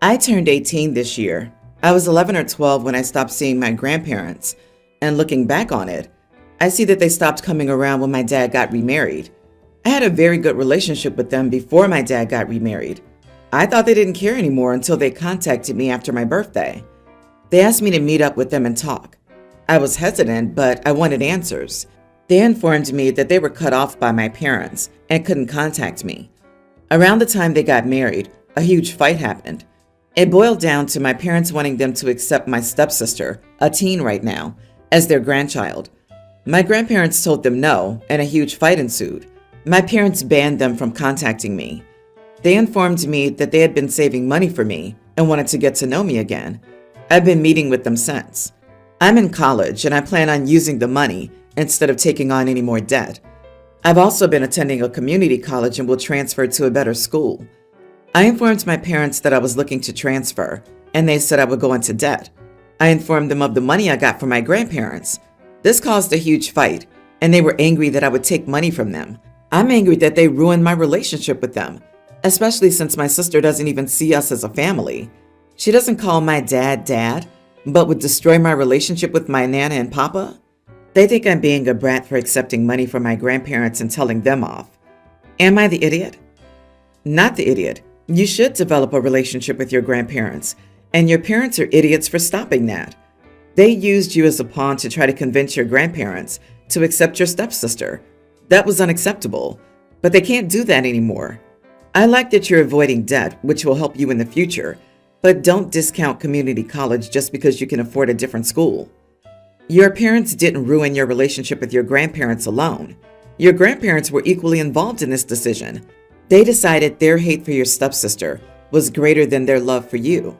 I turned 18 this year. I was 11 or 12 when I stopped seeing my grandparents, and looking back on it, I see that they stopped coming around when my dad got remarried. I had a very good relationship with them before my dad got remarried. I thought they didn't care anymore until they contacted me after my birthday. They asked me to meet up with them and talk. I was hesitant, but I wanted answers. They informed me that they were cut off by my parents and couldn't contact me. Around the time they got married, a huge fight happened. It boiled down to my parents wanting them to accept my stepsister, a teen right now, as their grandchild. My grandparents told them no, and a huge fight ensued. My parents banned them from contacting me. They informed me that they had been saving money for me and wanted to get to know me again. I've been meeting with them since. I'm in college and I plan on using the money instead of taking on any more debt. I've also been attending a community college and will transfer to a better school. I informed my parents that I was looking to transfer, and they said I would go into debt. I informed them of the money I got from my grandparents. This caused a huge fight, and they were angry that I would take money from them. I'm angry that they ruined my relationship with them, especially since my sister doesn't even see us as a family. She doesn't call my dad dad, but would destroy my relationship with my nana and papa. They think I'm being a brat for accepting money from my grandparents and telling them off. Am I the idiot? Not the idiot. You should develop a relationship with your grandparents, and your parents are idiots for stopping that. They used you as a pawn to try to convince your grandparents to accept your stepsister. That was unacceptable, but they can't do that anymore. I like that you're avoiding debt, which will help you in the future, but don't discount community college just because you can afford a different school. Your parents didn't ruin your relationship with your grandparents alone. Your grandparents were equally involved in this decision. They decided their hate for your stepsister was greater than their love for you.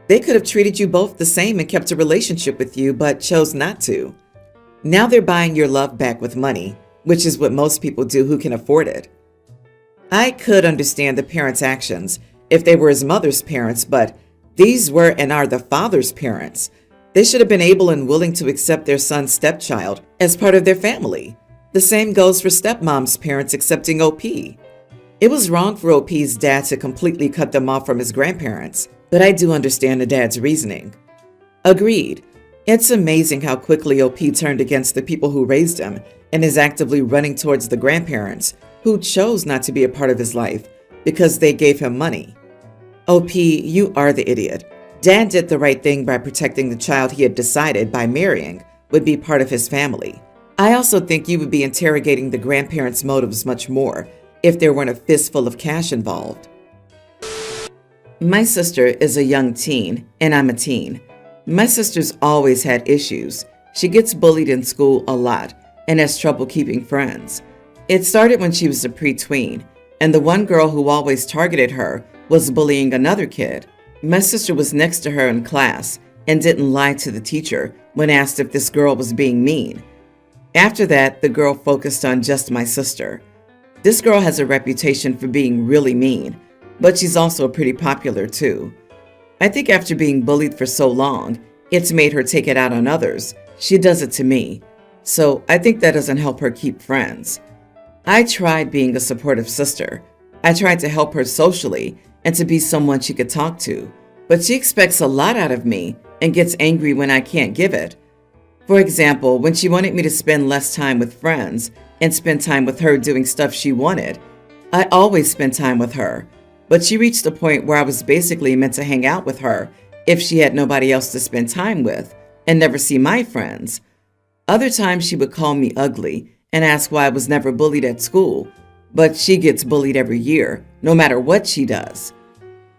They could have treated you both the same and kept a relationship with you, but chose not to. Now they're buying your love back with money, which is what most people do who can afford it. I could understand the parents' actions if they were his mother's parents, but these were and are the father's parents. They should have been able and willing to accept their son's stepchild as part of their family. The same goes for stepmom's parents accepting OP. It was wrong for OP's dad to completely cut them off from his grandparents, but I do understand the dad's reasoning. Agreed. It's amazing how quickly OP turned against the people who raised him and is actively running towards the grandparents who chose not to be a part of his life because they gave him money. OP, you are the idiot. Dad did the right thing by protecting the child he had decided by marrying would be part of his family. I also think you would be interrogating the grandparents' motives much more if there weren't a fistful of cash involved. My sister is a young teen, and I'm a teen. My sister's always had issues. She gets bullied in school a lot and has trouble keeping friends. It started when she was a pre-tween, and the one girl who always targeted her was bullying another kid. My sister was next to her in class and didn't lie to the teacher when asked if this girl was being mean. After that, the girl focused on just my sister. This girl has a reputation for being really mean, but she's also pretty popular too. I think after being bullied for so long, it's made her take it out on others. She does it to me. So I think that doesn't help her keep friends. I tried being a supportive sister. I tried to help her socially and to be someone she could talk to, but she expects a lot out of me and gets angry when I can't give it. For example, when she wanted me to spend less time with friends and spend time with her doing stuff she wanted, I always spent time with her, but she reached a point where I was basically meant to hang out with her if she had nobody else to spend time with and never see my friends. Other times she would call me ugly and ask why I was never bullied at school, but she gets bullied every year, no matter what she does.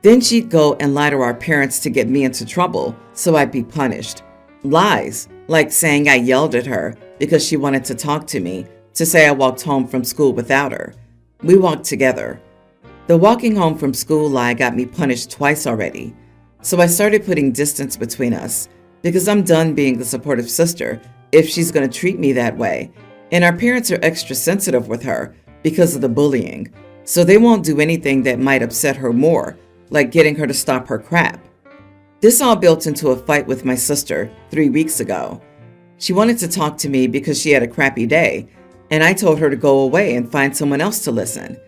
Then she'd go and lie to our parents to get me into trouble so I'd be punished. Lies, like saying I yelled at her because she wanted to talk to me, to say I walked home from school without her. We walked together. The walking home from school lie got me punished twice already, so I started putting distance between us because I'm done being the supportive sister if she's going to treat me that way, and our parents are extra sensitive with her because of the bullying, so they won't do anything that might upset her more, like getting her to stop her crap. This all built into a fight with my sister 3 weeks ago. She wanted to talk to me because she had a crappy day, and I told her to go away and find someone else to listen.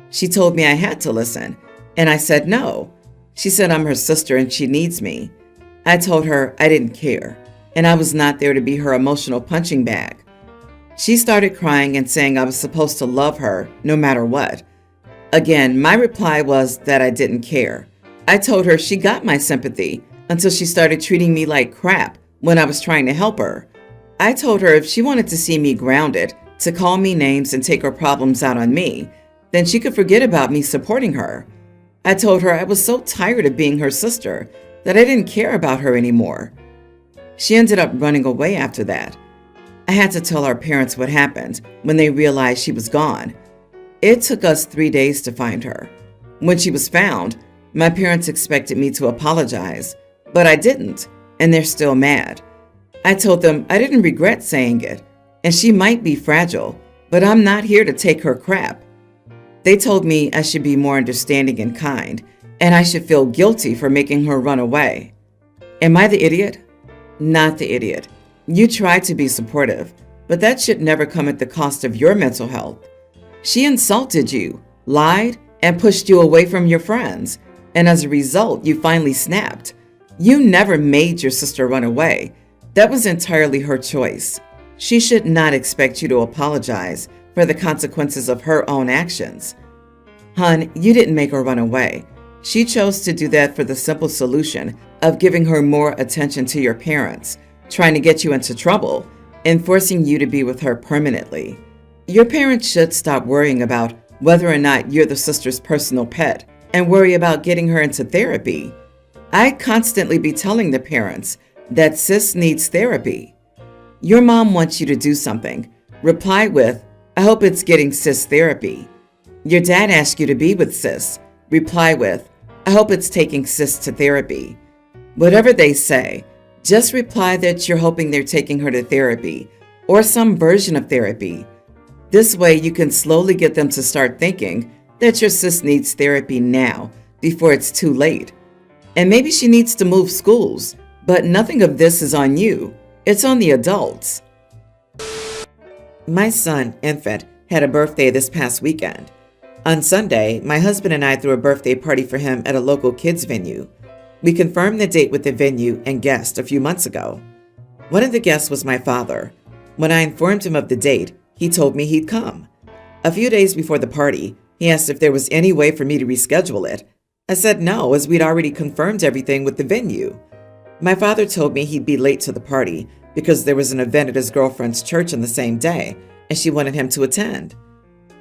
She told me I had to listen, and I said no. She said I'm her sister and she needs me. I told her I didn't care, and I was not there to be her emotional punching bag. She started crying and saying I was supposed to love her no matter what. Again, my reply was that I didn't care. I told her she got my sympathy until she started treating me like crap when I was trying to help her. I told her if she wanted to see me grounded, to call me names and take her problems out on me, then she could forget about me supporting her. I told her I was so tired of being her sister that I didn't care about her anymore. She ended up running away after that. I had to tell our parents what happened when they realized she was gone. It took us 3 days to find her. When she was found, my parents expected me to apologize, but I didn't, and they're still mad. I told them I didn't regret saying it, and she might be fragile, but I'm not here to take her crap. They told me I should be more understanding and kind, and I should feel guilty for making her run away. Am I the idiot? Not the idiot. You tried to be supportive, but that should never come at the cost of your mental health. She insulted you, lied, and pushed you away from your friends, and as a result, you finally snapped. You never made your sister run away. That was entirely her choice. She should not expect you to apologize for the consequences of her own actions. Hun, you didn't make her run away. She chose to do that for the simple solution of giving her more attention to your parents, trying to get you into trouble, and forcing you to be with her permanently. Your parents should stop worrying about whether or not you're the sister's personal pet and worry about getting her into therapy. I constantly be telling the parents that sis needs therapy. Your mom wants you to do something. Reply with, I hope it's getting sis therapy. Your dad asks you to be with sis. Reply with, I hope it's taking sis to therapy. Whatever they say, just reply that you're hoping they're taking her to therapy or some version of therapy. This way you can slowly get them to start thinking that your sis needs therapy now before it's too late. And maybe she needs to move schools, but nothing of this is on you. It's on the adults. My son, Infant, had a birthday this past weekend. On Sunday, my husband and I threw a birthday party for him at a local kids venue. We confirmed the date with the venue and guest a few months ago. One of the guests was my father. When I informed him of the date, he told me he'd come. A few days before the party, he asked if there was any way for me to reschedule it. I said no, as we'd already confirmed everything with the venue. My father told me he'd be late to the party because there was an event at his girlfriend's church on the same day, and she wanted him to attend.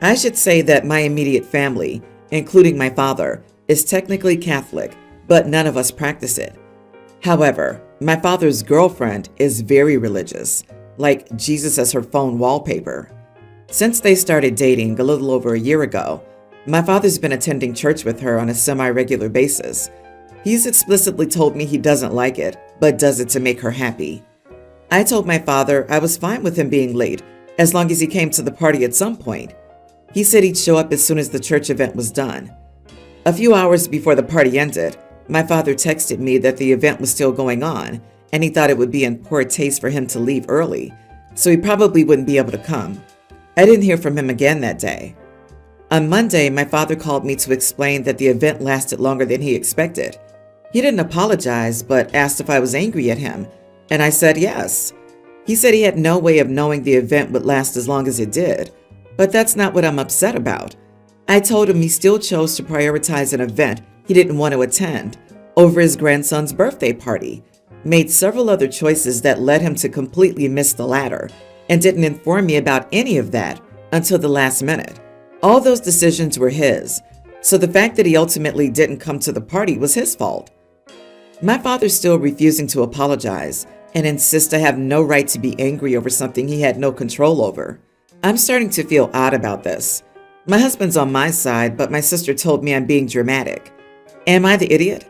I should say that my immediate family, including my father, is technically Catholic, but none of us practice it. However, my father's girlfriend is very religious, like Jesus as her phone wallpaper. Since they started dating a little over a year ago, my father's been attending church with her on a semi-regular basis. He's explicitly told me he doesn't like it, but does it to make her happy. I told my father I was fine with him being late, as long as he came to the party at some point. He said he'd show up as soon as the church event was done. A few hours before the party ended, my father texted me that the event was still going on, and he thought it would be in poor taste for him to leave early, so he probably wouldn't be able to come. I didn't hear from him again that day. On Monday, my father called me to explain that the event lasted longer than he expected. He didn't apologize, but asked if I was angry at him, and I said yes. He said he had no way of knowing the event would last as long as it did, but that's not what I'm upset about. I told him he still chose to prioritize an event he didn't want to attend over his grandson's birthday party, made several other choices that led him to completely miss the latter, and didn't inform me about any of that until the last minute. All those decisions were his, so the fact that he ultimately didn't come to the party was his fault. My father's still refusing to apologize and insists I have no right to be angry over something he had no control over. I'm starting to feel odd about this. My husband's on my side, but my sister told me I'm being dramatic. Am I the idiot?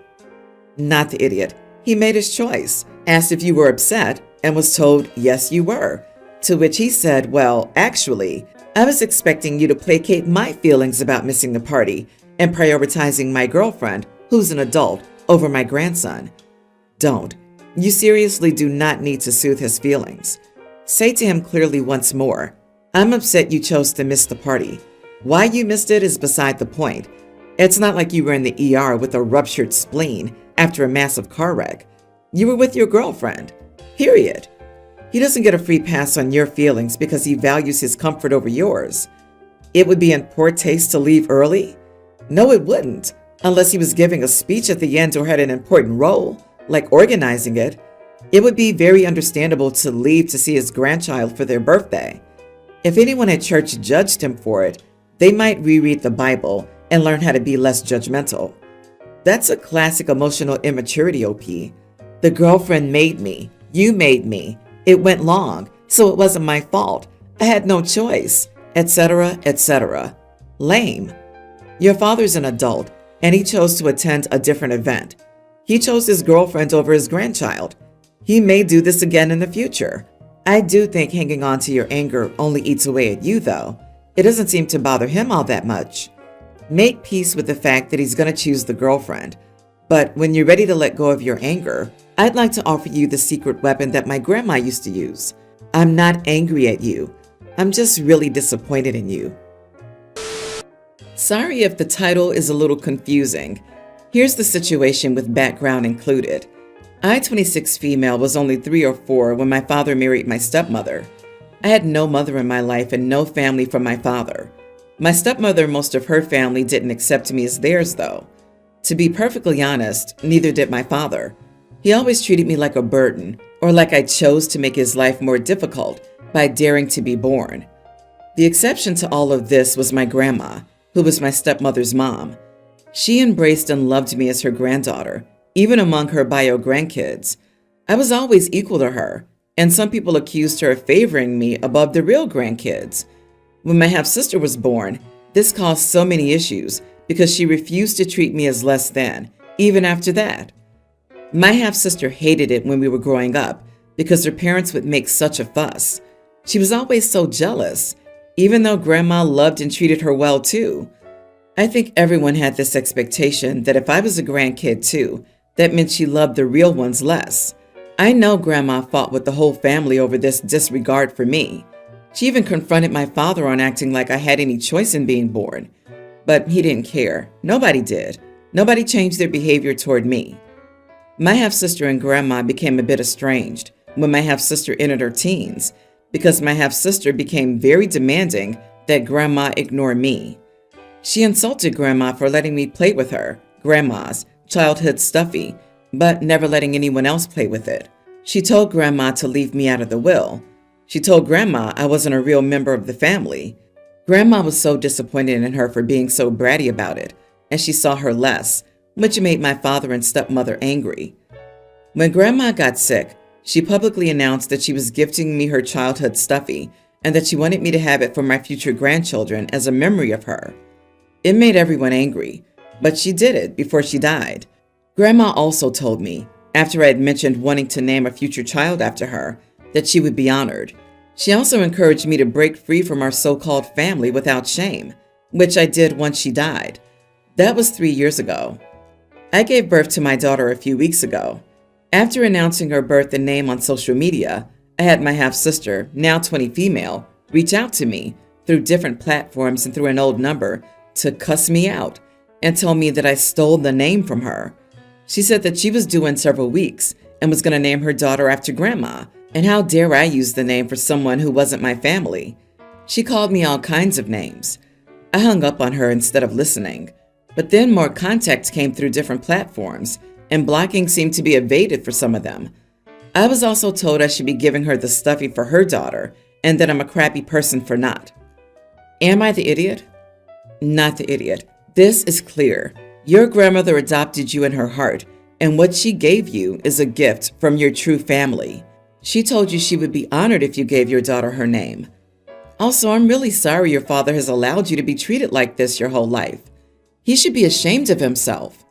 Not the idiot. He made his choice, asked if you were upset, and was told yes you were. To which he said, well, actually, I was expecting you to placate my feelings about missing the party and prioritizing my girlfriend, who's an adult, over my grandson. Don't. You seriously do not need to soothe his feelings. Say to him clearly once more, I'm upset you chose to miss the party. Why you missed it is beside the point. It's not like you were in the ER with a ruptured spleen after a massive car wreck. You were with your girlfriend. Period. He doesn't get a free pass on your feelings because he values his comfort over yours. It would be in poor taste to leave early? No, it wouldn't, unless he was giving a speech at the end or had an important role, like organizing it. It would be very understandable to leave to see his grandchild for their birthday. If anyone at church judged him for it, they might reread the Bible and learn how to be less judgmental. That's a classic emotional immaturity, OP. The girlfriend made me. You made me. It went long, so it wasn't my fault. I had no choice, etc., etc. Lame. Your father's an adult, and he chose to attend a different event. He chose his girlfriend over his grandchild. He may do this again in the future. I do think hanging on to your anger only eats away at you, though. It doesn't seem to bother him all that much. Make peace with the fact that he's going to choose the girlfriend. But when you're ready to let go of your anger, I'd like to offer you the secret weapon that my grandma used to use. I'm not angry at you. I'm just really disappointed in you. Sorry if the title is a little confusing. Here's the situation with background included. I, 26 female, was only 3 or 4 when my father married my stepmother. I had no mother in my life and no family from my father. My stepmother and most of her family didn't accept me as theirs, though. To be perfectly honest, neither did my father. He always treated me like a burden, or like I chose to make his life more difficult by daring to be born. The exception to all of this was my grandma, who was my stepmother's mom. She embraced and loved me as her granddaughter, even among her bio grandkids. I was always equal to her, and some people accused her of favoring me above the real grandkids. When my half-sister was born, this caused so many issues because she refused to treat me as less than, even after that. My half-sister hated it when we were growing up because her parents would make such a fuss. She was always so jealous, even though Grandma loved and treated her well too. I think everyone had this expectation that if I was a grandkid too, that meant she loved the real ones less. I know Grandma fought with the whole family over this disregard for me. She even confronted my father on acting like I had any choice in being born. But he didn't care. Nobody did. Nobody changed their behavior toward me. My half-sister and Grandma became a bit estranged when my half-sister entered her teens because my half-sister became very demanding that Grandma ignore me. She insulted Grandma for letting me play with her, Grandma's, childhood stuffy, but never letting anyone else play with it. She told Grandma to leave me out of the will. She told Grandma I wasn't a real member of the family. Grandma was so disappointed in her for being so bratty about it, and she saw her less, which made my father and stepmother angry. When Grandma got sick, she publicly announced that she was gifting me her childhood stuffy and that she wanted me to have it for my future grandchildren as a memory of her. It made everyone angry, but she did it before she died. Grandma also told me, after I had mentioned wanting to name a future child after her, that she would be honored. She also encouraged me to break free from our so-called family without shame, which I did once she died. That was 3 years ago. I gave birth to my daughter a few weeks ago. After announcing her birth and name on social media, I had my half-sister, now 20 female, reach out to me through different platforms and through an old number to cuss me out and tell me that I stole the name from her. She said that she was due in several weeks and was going to name her daughter after Grandma, and how dare I use the name for someone who wasn't my family. She called me all kinds of names. I hung up on her instead of listening, but then more contacts came through different platforms, and blocking seemed to be evaded for some of them. I was also told I should be giving her the stuffy for her daughter, and that I'm a crappy person for not. Am I the idiot? Not the idiot. This is clear. Your grandmother adopted you in her heart, and what she gave you is a gift from your true family. She told you she would be honored if you gave your daughter her name. Also, I'm really sorry your father has allowed you to be treated like this your whole life. He should be ashamed of himself.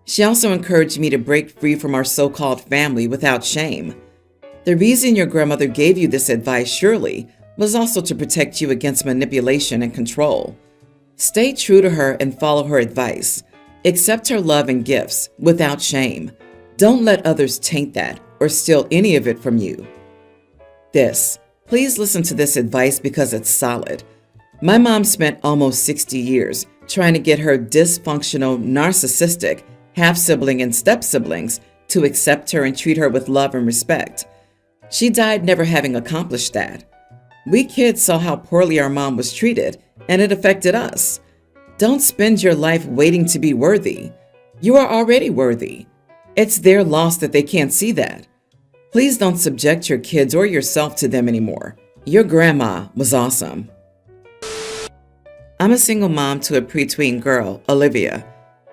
She also encouraged me to break free from our so-called family without shame. The reason your grandmother gave you this advice surely was also to protect you against manipulation and control. Stay true to her and follow her advice. Accept her love and gifts without shame. Don't let others taint that or steal any of it from you. Please listen to this advice because it's solid. My mom spent almost 60 years trying to get her dysfunctional, narcissistic half-sibling and step-siblings to accept her and treat her with love and respect. She died never having accomplished that. We kids saw how poorly our mom was treated, and it affected us. Don't spend your life waiting to be worthy. You are already worthy. It's their loss that they can't see that. Please don't subject your kids or yourself to them anymore. Your grandma was awesome. I'm a single mom to a preteen girl, Olivia.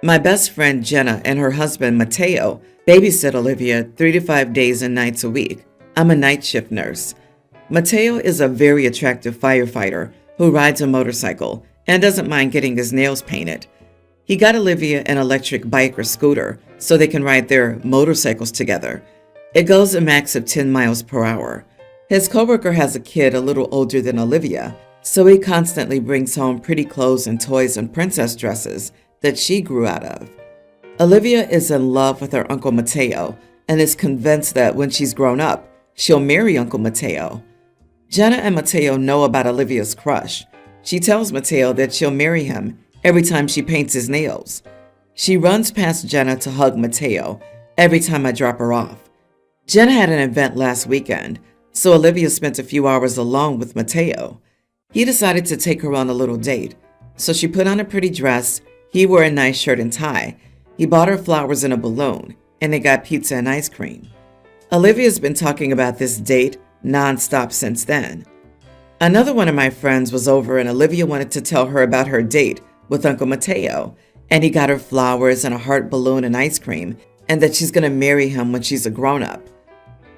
My best friend Jenna and her husband Mateo babysit Olivia 3 to 5 days and nights a week. I'm a night shift nurse. Mateo is a very attractive firefighter who rides a motorcycle and doesn't mind getting his nails painted. He got Olivia an electric bike or scooter so they can ride their motorcycles together. It goes a max of 10 miles per hour. His coworker has a kid a little older than Olivia, so he constantly brings home pretty clothes and toys and princess dresses that she grew out of. Olivia is in love with her Uncle Mateo and is convinced that when she's grown up, she'll marry Uncle Mateo. Jenna and Mateo know about Olivia's crush. She tells Mateo that she'll marry him every time she paints his nails. She runs past Jenna to hug Mateo every time I drop her off. Jenna had an event last weekend, so Olivia spent a few hours alone with Mateo. He decided to take her on a little date, so she put on a pretty dress, he wore a nice shirt and tie, he bought her flowers and a balloon, and they got pizza and ice cream. Olivia's been talking about this date nonstop since then. Another one of my friends was over and Olivia wanted to tell her about her date with Uncle Mateo, and he got her flowers and a heart balloon and ice cream, and that she's going to marry him when she's a grown-up.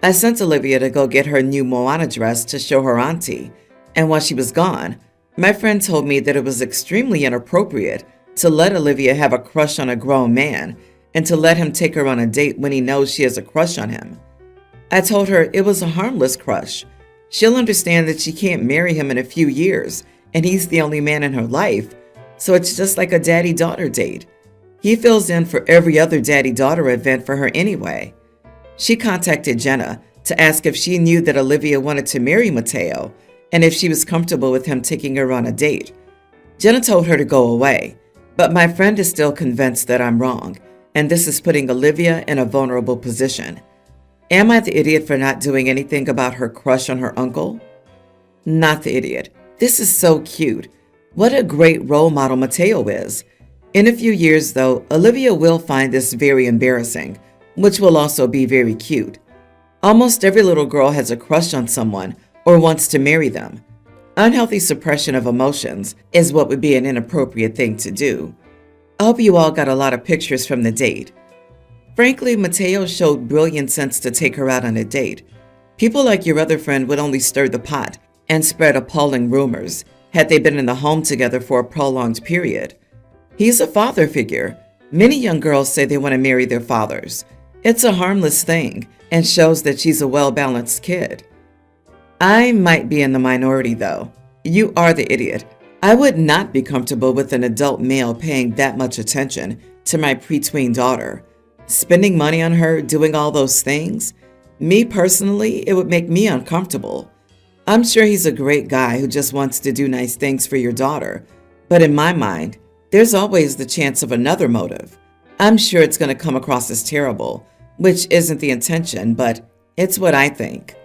I sent Olivia to go get her new Moana dress to show her auntie, and while she was gone, my friend told me that it was extremely inappropriate to let Olivia have a crush on a grown man and to let him take her on a date when he knows she has a crush on him. I told her it was a harmless crush. She'll understand that she can't marry him in a few years, and he's the only man in her life, so it's just like a daddy-daughter date. He fills in for every other daddy-daughter event for her anyway. She contacted Jenna to ask if she knew that Olivia wanted to marry Mateo and if she was comfortable with him taking her on a date. Jenna told her to go away, but my friend is still convinced that I'm wrong, and this is putting Olivia in a vulnerable position. Am I the idiot for not doing anything about her crush on her uncle? Not the idiot. This is so cute. What a great role model Mateo is. In a few years, though, Olivia will find this very embarrassing, which will also be very cute. Almost every little girl has a crush on someone or wants to marry them. Unhealthy suppression of emotions is what would be an inappropriate thing to do. I hope you all got a lot of pictures from the date. Frankly, Mateo showed brilliant sense to take her out on a date. People like your other friend would only stir the pot and spread appalling rumors had they been in the home together for a prolonged period. He's a father figure. Many young girls say they want to marry their fathers. It's a harmless thing and shows that she's a well-balanced kid. I might be in the minority, though. You are the idiot. I would not be comfortable with an adult male paying that much attention to my preteen daughter. Spending money on her, doing all those things? Me personally, it would make me uncomfortable. I'm sure he's a great guy who just wants to do nice things for your daughter, but in my mind, there's always the chance of another motive. I'm sure it's going to come across as terrible, which isn't the intention, but it's what I think.